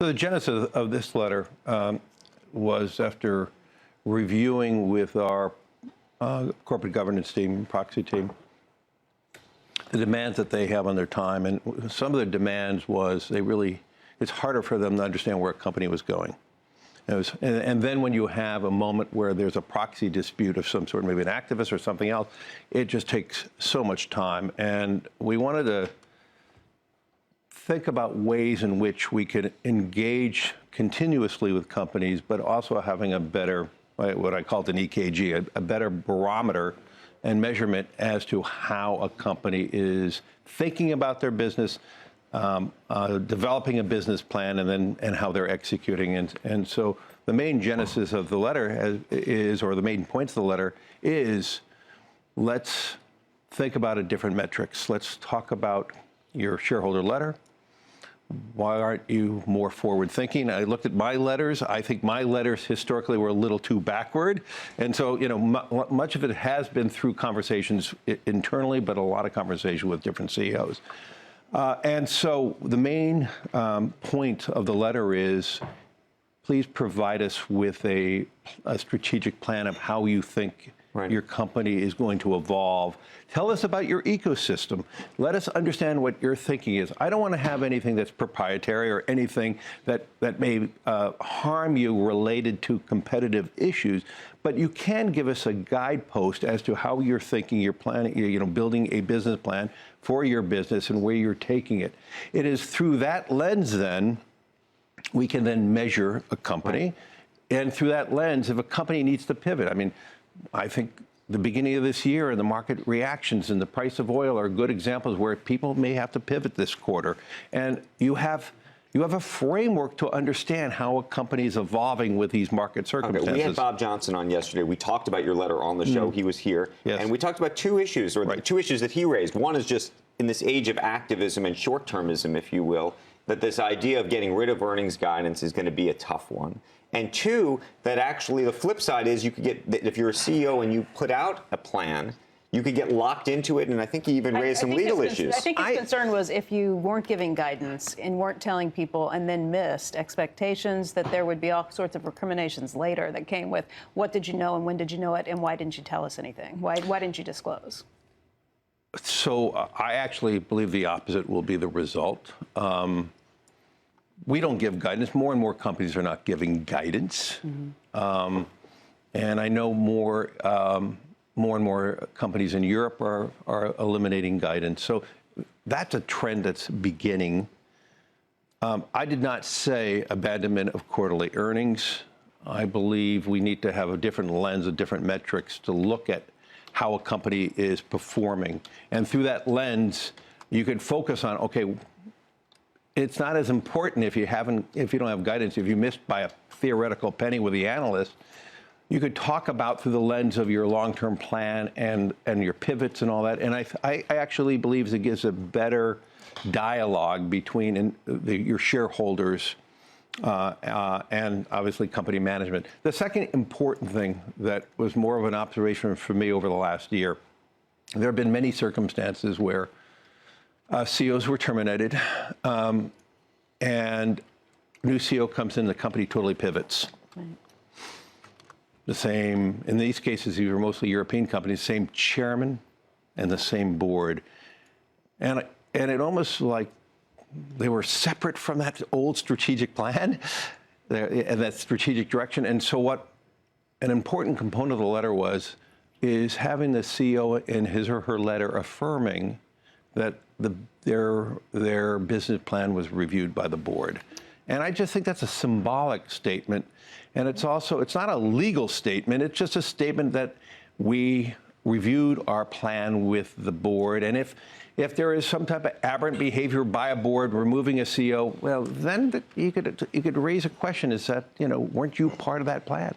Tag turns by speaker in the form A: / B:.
A: So the genesis of this letter was after reviewing with our corporate governance team, proxy team, the demands that they have on their time. And some of the demands was it's harder for them to understand where a company was going. And then when you have a moment where there's a proxy dispute of some sort, maybe an activist or something else, it just takes so much time. And we wanted to think about ways in which we could engage continuously with companies, but also having a better, what I called an EKG, a better barometer and measurement as to how a company is thinking about their business, developing a business plan, and how they're executing. And so the main genesis of the letter or the main points of the letter is, let's think about a different metrics. Let's talk about your shareholder letter. Why aren't you more forward-thinking? I looked at my letters. I think my letters historically were a little too backward. And so, much of it has been through conversations internally, but a lot of conversation with different CEOs. And so the main point of the letter is, please provide us with a strategic plan of how you think your company is going to evolve. Tell us about your ecosystem. Let us understand what your thinking is. I don't want to have anything that's proprietary or anything that may harm you related to competitive issues, but you can give us a guidepost as to how you're thinking, you're planning, building a business plan for your business and where you're taking it. It is through that lens then we can then measure a company. And through that lens, if a company needs to pivot, I think the beginning of this year and the market reactions and the price of oil are good examples where people may have to pivot this quarter. And you have a framework to understand how a company is evolving with these market circumstances.
B: Okay, we had Bob Johnson on yesterday. We talked about your letter on the show. He was here.
A: Yes.
B: And we talked about two issues, or two issues that he raised. One is just in this age of activism and short-termism, if you will, that this idea of getting rid of earnings guidance is going to be a tough one. And two, that actually the flip side is you could get, if you're a CEO and you put out a plan, you could get locked into it, and I think he even raised some legal issues.
C: I think his concern was if you weren't giving guidance and weren't telling people and then missed expectations, that there would be all sorts of recriminations later that came with what did you know and when did you know it and why didn't you tell us anything? Why didn't you disclose?
A: So I actually believe the opposite will be the result. We don't give guidance. More and more companies are not giving guidance. And I know more and more companies in Europe are eliminating guidance. So that's a trend that's beginning. I did not say abandonment of quarterly earnings. I believe we need to have a different lens, of different metrics to look at how a company is performing. And through that lens, you could focus on, okay, it's not as important if you don't have guidance, if you missed by a theoretical penny with the analyst. You could talk about through the lens of your long-term plan and your pivots and all that. And I actually believe it gives a better dialogue between your shareholders and obviously company management. The second important thing that was more of an observation for me over the last year, there have been many circumstances where CEOs were terminated, and new CEO comes in, the company totally pivots. Right. The same, in these cases, these were mostly European companies, same chairman and the same board. And it almost like they were separate from that old strategic plan and that strategic direction. And so what an important component of the letter is having the CEO in his or her letter affirming that their business plan was reviewed by the board. And I just think that's a symbolic statement. And it's not a legal statement. It's just a statement that we reviewed our plan with the board. And if there is some type of aberrant behavior by a board removing a CEO, well, then you could raise a question, is that, weren't you part of that plan?